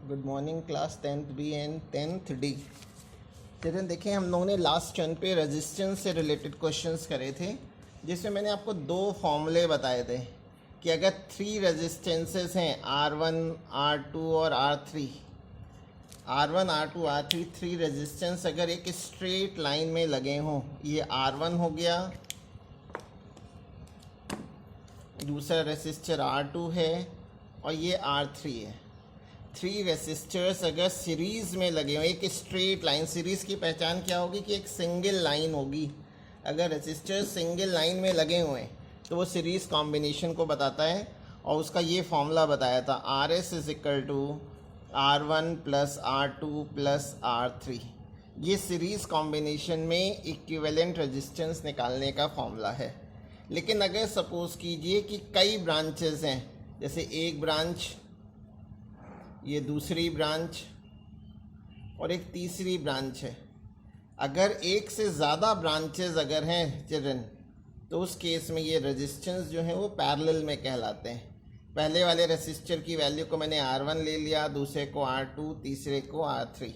Good morning class 10th B and 10th D. Children देखिए, हम लोगों ने लास्ट टर्न पे रेजिस्टेंस से रिलेटेड क्वेश्चंस करे थे, जिसमें मैंने आपको दो फॉर्मूले बताए थे कि अगर थ्री रेजिस्टेंसेस हैं R1, R2 और R3, R1, R2, R3 three resistance अगर एक स्ट्रेट लाइन में लगे हों, ये R1 हो गया, दूसरा रेसिस्टर R2 है और ये R3 है। थ्री रेसिस्टर्स अगर सीरीज़ में लगे हों, एक स्ट्रेट लाइन, सीरीज़ की पहचान क्या होगी कि एक सिंगल लाइन होगी। अगर रेसिस्टर्स सिंगल लाइन में लगे हुए हैं तो वो सीरीज़ कॉम्बिनेशन को बताता है, और उसका ये फॉर्मूला बताया था RS is equal to R1 plus R2 plus R3। ये सीरीज़ कॉम्बिनेशन में इक्विवेलेंट रेजिस्टेंस निकालने का फॉर्मूला है। लेकिन अगर सपोज़ कीजिए कि कई ब्रांचेस हैं, जैसे एक ब्रांच, ये दूसरी ब्रांच और एक तीसरी ब्रांच है। अगर एक से ज़्यादा ब्रांचेस अगर हैं चिल्ड्रन, तो उस केस में ये रेजिस्टेंस जो है वो पैरेलल में कहलाते हैं। पहले वाले रेसिस्टर की वैल्यू को मैंने R1 ले लिया, दूसरे को R2, तीसरे को R3।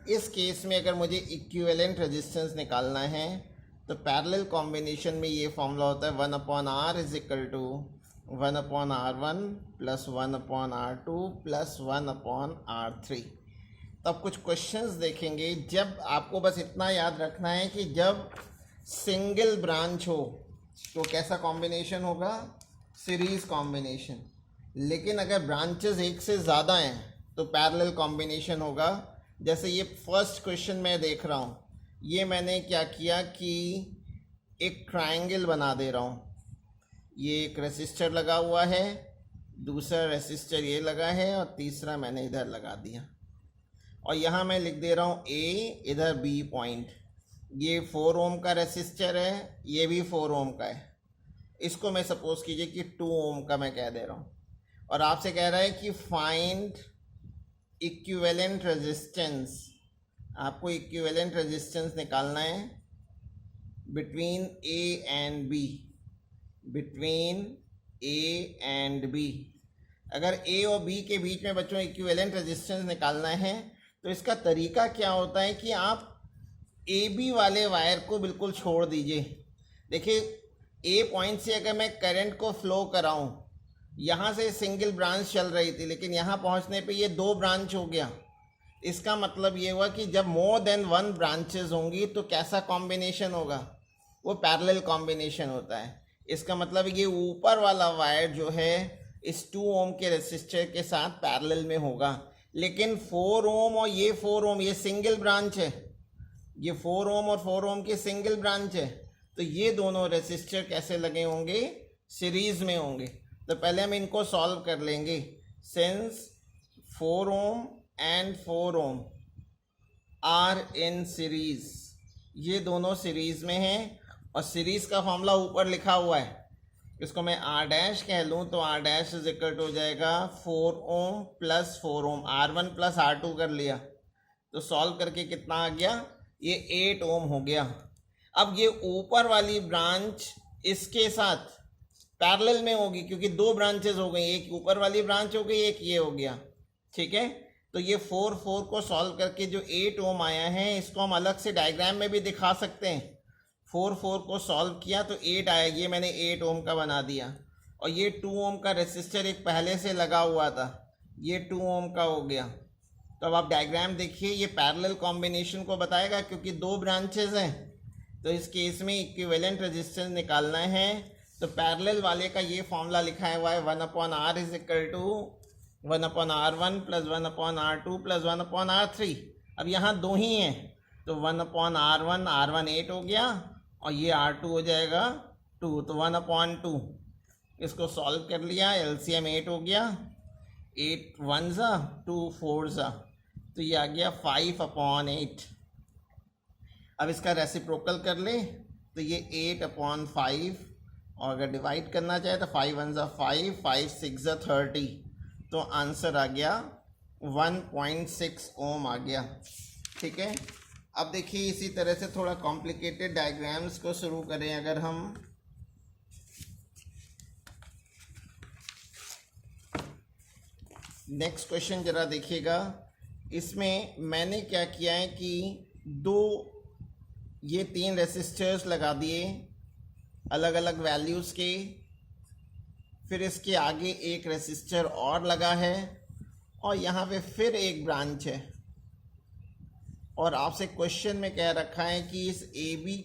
इस केस में अगर मुझे इक्विवेलेंट रेजिस्टेंस निकालना है तो पैरेलल कॉम्बिनेशन में ये फॉर्मूला होता है 1/R is equal to 1/R1 plus 1/R2 plus 1/R3। तब कुछ क्वेश्चंस देखेंगे। जब आपको बस इतना याद रखना है कि जब सिंगल ब्रांच हो तो कैसा कॉम्बिनेशन होगा, सीरीज़ कॉम्बिनेशन। लेकिन अगर ब्रांचेस एक से ज़्यादा हैं तो पैरेलल कॉम्बिनेशन होगा। जैसे ये फर्स्ट क्वेश्चन मैं देख रहा हूँ, ये मैंने क्या किया कि एक ट्रायंगल बना दे रहा हूँ। ये एक रेसिस्टर लगा हुआ है, दूसरा रेसिस्टर ये लगा है और तीसरा मैंने इधर लगा दिया, और यहाँ मैं लिख दे रहा हूँ A, इधर B पॉइंट। ये 4 ओम का रेसिस्टर है, ये भी 4 ओम का है। इसको मैं सपोज कीजिए कि 2 ओम का मैं कह दे रहा हूँ, और आपसे कह रहा है कि फाइंड इक्विवेलेंट रेजिस्टेंस। आपको इक्विवेलेंट रेजिस्टेंस निकालना है between A and B, between A and B। अगर A और B के बीच में बच्चों इक्विवेलेंट रेजिस्टेंस निकालना है तो इसका तरीका क्या होता है कि आप AB वाले वायर को बिल्कुल छोड़ दीजिए। देखिए, A पॉइंट से अगर मैं करंट को फ्लो कराऊं, यहाँ से सिंगल ब्रांच चल रही थी, लेकिन यहाँ पहुँचने पे ये 2 ब्रांच हो गया। इसका मतलब ये हुआ कि जब मोर देन 1 ब्रांचेस होंगी तो कैसा कॉम्बिनेशन होगा, वो पैरेलल कॉम्बिनेशन होता है। इसका मतलब ये ऊपर वाला वायर जो है इस 2 ओम के रेसिस्टर के साथ पैरेलल में होगा। लेकिन 4 ओम और ये 4 ओम, ये सिंगल ब्रांच है, ये 4 ओम और 4 ओम की सिंगल ब्रांच है, तो ये दोनों रेसिस्टर कैसे लगे होंगे, सीरीज में होंगे। तो पहले हम इनको सॉल्व कर लेंगे। Since 4 ohm and 4 ohm are in series, ये दोनों सीरीज में हैं, और सीरीज़ का फॉर्मूला ऊपर लिखा हुआ है। इसको मैं R डैश कह लूँ तो R dash is equal to हो जाएगा 4 ओम प्लस 4 ओम। R1 प्लस R2 कर लिया तो सॉल्व करके कितना आ गया, ये 8 ओम हो गया। अब ये ऊपर वाली ब्रांच इसके साथ पैरेलल में होगी, क्योंकि 2 ब्रांचेस हो गई, एक ऊपर वाली ब्रांच हो गई, एक ये हो गया। ठीक है, तो ये 4 को सॉल्व करके जो 8 ओम आया है, इसको हम अलग से डायग्राम में भी दिखा सकते हैं। 4 को सॉल्व किया तो 8 आया, ये मैंने 8 ओम का बना दिया। और ये 2 ओम का रेसिस्टर एक पहले से लगा हुआ था, ये 2 ओम का हो गया। तो अब आप डायग्राम देखिए, ये पैरेलल कॉम्बिनेशन को बताएगा, क्योंकि 2 ब्रांचेस हैं। तो इस केस में इक्विवेलेंट रेजिस्टेंस निकालना है तो पैरेलल वाले का ये फॉर्मूला लिखा हुआ है 1/R is equal to 1/R1 plus 1/R2 plus 1/R3। अब यहाँ 2 ही हैं तो 1/R1, R1 8 हो गया, और ये R2 हो जाएगा 2, तो 1/2। इसको सॉल्व कर लिया, LCM 8 हो गया, 8 1 ज़ा 2 4 ज़ा, तो ये आ गया 5/8। अब इसका रेसिप्रोकल कर ले तो ये 8/5, और अगर डिवाइड करना चाहे तो 5 1 ज़ा 5, 5 6 ज़ा 30, तो आंसर आ गया 1.6 ओम आ गया। ठीक है, अब देखिए इसी तरह से थोड़ा कॉम्प्लिकेटेड डायग्राम्स को शुरू करें। अगर हम नेक्स्ट क्वेश्चन जरा देखिएगा। इसमें मैंने क्या किया है कि ये 3 रेसिस्टर्स लगा दिए अलग अलग वैल्यूज़ के, फिर इसके आगे एक रेसिस्टर और लगा है और यहाँ पे फिर एक ब्रांच है, और आपसे क्वेश्चन में कह रखा है कि इस AB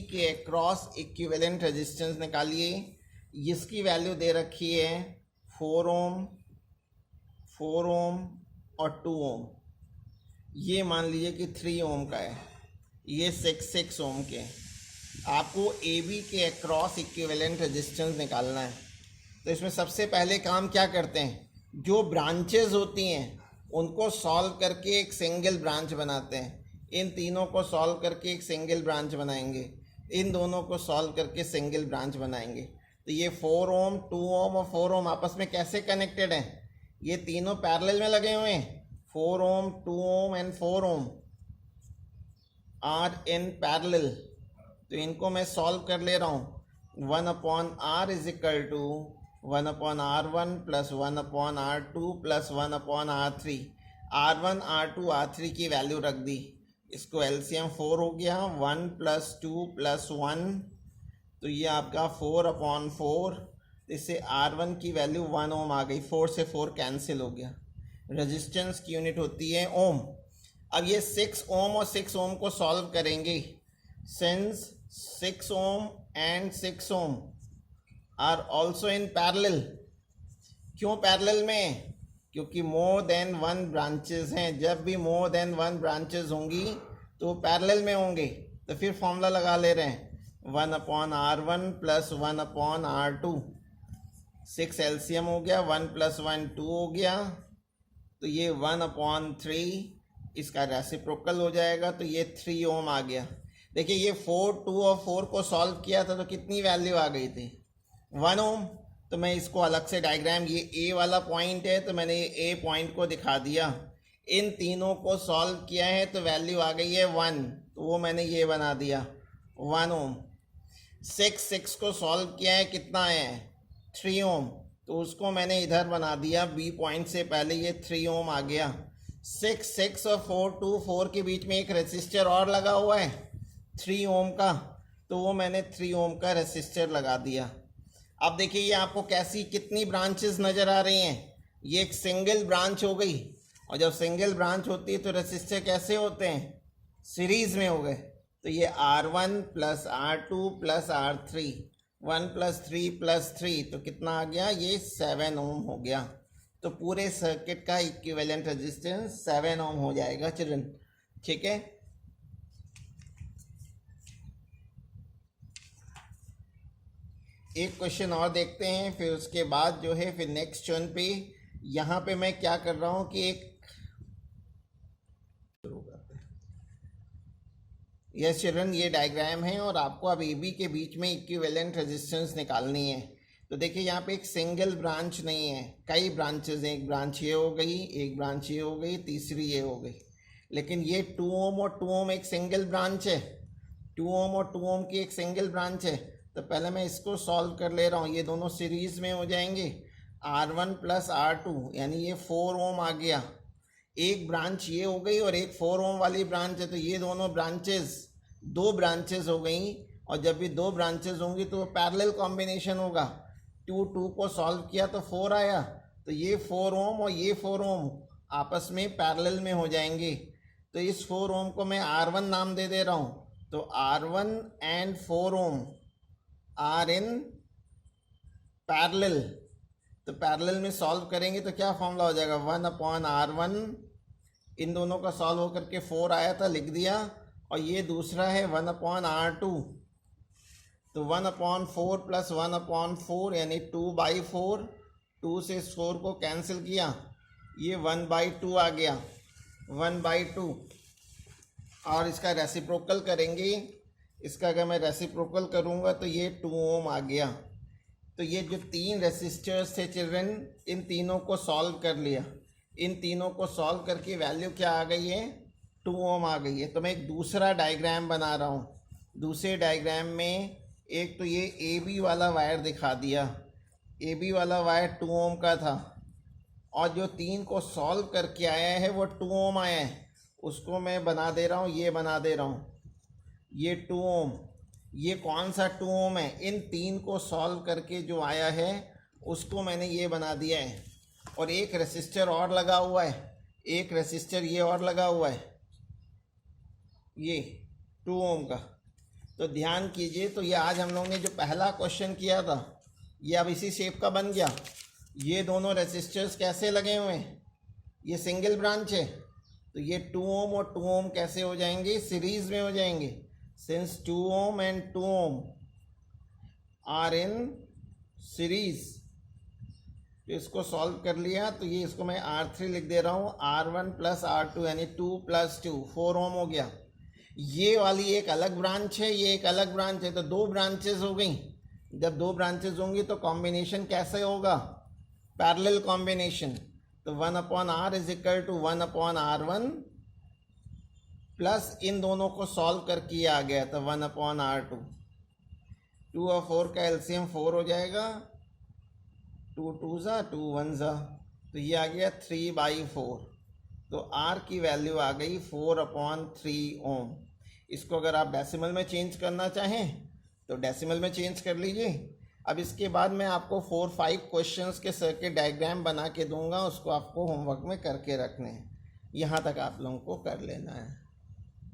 के अक्रॉस इक्विवेलेंट रेजिस्टेंस निकालिए। जिसकी वैल्यू दे रखी है 4 ओम, 4 ओम और 2 ओम। ये मान लीजिए कि 3 ओम का है, ये 6 ओम के। आपको AB के अक्रॉस इक्विवेलेंट रेजिस्टेंस निकालना है। तो इसमें सबसे पहले काम क्या करते हैं, जो ब्रांचेस होती हैं उनको सॉल्व करके एक सिंगल ब्रांच बनाते हैं। इन तीनों को सॉल्व करके एक सिंगल ब्रांच बनाएंगे, इन दोनों को सॉल्व करके सिंगल ब्रांच बनाएंगे। तो ये 4 ओम, 2 ओम और 4 ओम आपस में कैसे कनेक्टेड हैं, ये तीनों पैरेलल में लगे हुए हैं। 4 ohm, 2 ohm and 4 ohm are in parallel. तो इनको मैं सॉल्व कर ले रहा हूँ। 1/r is equal to 1/r1 plus 1/r2 plus 1/r3। r1, r2, r3 की वैल्यू रख दी, इसको एलसीएम 4 हो गया। 1 प्लस 2 प्लस 1, तो ये आपका 4/4। इससे r1 की वैल्यू 1 ओम आ गई, 4 से 4 कैंसिल हो गया। रेजिस्टेंस की यूनिट होती है ओम। अब ये 6 ओम और 6 ओम को सॉल्व करेंगे। Since 6 ohm and 6 ohm are also in parallel. क्यों पैरेलल में, क्योंकि मोर देन 1 ब्रांचेस हैं। जब भी मोर देन 1 ब्रांचेस होंगी तो पैरेलल में होंगे। तो फिर फॉर्मूला लगा ले रहे हैं 1/r1 प्लस 1/r2। 6 एलसीएम हो गया, 1 प्लस 1 2 हो गया, तो ये 1/3 इसका रेसिप्रोकल हो जाएगा, तो ये 3 ओम आ गया। देखिए ये 4, 2 और 4 को सॉल्व किया था तो कितनी वैल्यू आ गई थी, 1 ओम। तो मैं इसको अलग से डायग्राम, ये ए वाला पॉइंट है तो मैंने ये ए पॉइंट को दिखा दिया। इन तीनों को सॉल्व किया है तो वैल्यू आ गई है 1, तो वो मैंने ये बना दिया 1 ओम। 6 को सॉल्व किया है, कितना है 3 ओम, तो उसको मैंने इधर बना दिया बी पॉइंट से पहले, ये 3 ओम आ गया। 6 और 4, 2, 4 के बीच में एक रेसिस्टर और लगा हुआ है 3 ओम का, तो वो मैंने 3 ओम का रेसिस्टर लगा दिया। अब देखिए ये आपको कैसी कितनी ब्रांचेस नज़र आ रही हैं। ये एक सिंगल ब्रांच हो गई, और जब सिंगल ब्रांच होती है तो रेसिस्टर कैसे होते हैं, सीरीज़ में हो गए। तो ये R1 plus R2 plus R3, 1 plus 3 plus 3, तो कितना आ गया, ये 7 ओम हो गया। तो पूरे सर्किट का इक्विवेलेंट रेजिस्टेंस 7 ओम हो जाएगा चिल्ड्रन, ठीक है। एक क्वेश्चन और देखते हैं, फिर उसके बाद जो है फिर नेक्स्ट टर्न पे यहाँ पे मैं क्या कर रहा हूँ कि एक यस चिल्ड्रन ये डायग्राम है और आपको अब ए बी के बीच में इक्विवेलेंट रेजिस्टेंस निकालनी है। तो देखिए यहाँ पे एक सिंगल ब्रांच नहीं है, कई ब्रांचेज हैं। एक ब्रांच ये हो गई, एक ब्रांच ये हो गई, तीसरी ये हो गई। लेकिन ये 2 ओम और 2 ओम एक सिंगल ब्रांच है, 2 ओम और 2 ओम की एक सिंगल ब्रांच है। तो पहले मैं इसको सॉल्व कर ले रहा हूँ, ये दोनों सीरीज़ में हो जाएंगे। R1 प्लस R2 यानी ये 4 ओम आ गया। एक ब्रांच ये हो गई और एक 4 ओम वाली ब्रांच है, तो ये दोनों ब्रांचेस 2 ब्रांचेस हो गई। और जब भी 2 ब्रांचेस होंगी तो पैरेलल कॉम्बिनेशन होगा। 2 को सॉल्व किया तो 4 आया, तो ये 4 ओम और ये 4 ओम आपस में पैरेलल में हो जाएंगे। तो इस 4 ओम को मैं R1 नाम दे दे रहा हूँ। तो R1 and 4 ohm are in parallel. तो पैरेलल में सॉल्व करेंगे तो क्या फॉर्मूला हो जाएगा, 1/r1। इन दोनों का सॉल्व होकर के 4 आया था, लिख दिया। और ये दूसरा है 1/r2, तो 1/4 प्लस 1/4 यानी 2/4। 2 से 4 को कैंसिल किया, ये 1/2 आ गया, 1/2। और इसका रेसिप्रोकल करेंगे, इसका अगर मैं रेसिप्रोकल करूँगा तो ये 2 ओम आ गया। तो ये जो 3 रेसिस्टर्स थे चिल्ड्रन, इन तीनों को सॉल्व कर लिया। इन तीनों को सॉल्व करके वैल्यू क्या आ गई है, 2 ओम आ गई है। तो मैं एक दूसरा डायग्राम बना रहा हूँ। दूसरे डायग्राम में एक तो ये ए बी वाला वायर दिखा दिया, ए बी वाला वायर 2 ओम का था और जो 3 को सॉल्व करके आया है वो 2 ओम आया है, उसको मैं बना दे रहा हूँ, ये बना दे रहा हूँ, ये 2 ओम। ये कौन सा 2 ओम है? इन 3 को सॉल्व करके जो आया है उसको मैंने ये बना दिया है। और एक रेसिस्टर और लगा हुआ है, एक रेसिस्टर ये और लगा हुआ है, ये 2 ओम का। तो ध्यान कीजिए, तो ये आज हम लोगों ने जो पहला क्वेश्चन किया था ये अब इसी शेप का बन गया। ये दोनों रेसिस्टर्स कैसे लगे हुए हैं? ये सिंगल ब्रांच है, तो ये 2 ओम और 2 ओम कैसे हो जाएंगे? सीरीज में हो जाएंगे। Since 2 ohm and 2 ohm are in series, तो इसको सॉल्व कर लिया। तो ये इसको मैं R3 लिख दे रहा हूँ, R1 प्लस R2 यानी 2 प्लस 2 4 ओम हो गया। ये वाली एक अलग ब्रांच है, ये एक अलग ब्रांच है, तो 2 ब्रांचेस हो गई। जब 2 ब्रांचेस होंगी तो कॉम्बिनेशन कैसे होगा? Parallel combination. तो 1/R is equal to 1/R1 plus इन दोनों को सॉल्व करके ये आ गया, तो 1/R2। 2 और 4 का एलसीएम 4 हो जाएगा, 2 2 ज़ा 2 1 ज़ा, तो ये आ गया 3/4। तो R की वैल्यू आ गई 4/3 ओम। इसको अगर आप डेसिमल में चेंज करना चाहें तो डेसिमल में चेंज कर लीजिए। अब इसके बाद मैं आपको 4-5 क्वेश्चंस के सर्किट डायग्राम बना के दूंगा, उसको आपको होमवर्क में करके रखने हैं। यहाँ तक आप लोगों को कर लेना है।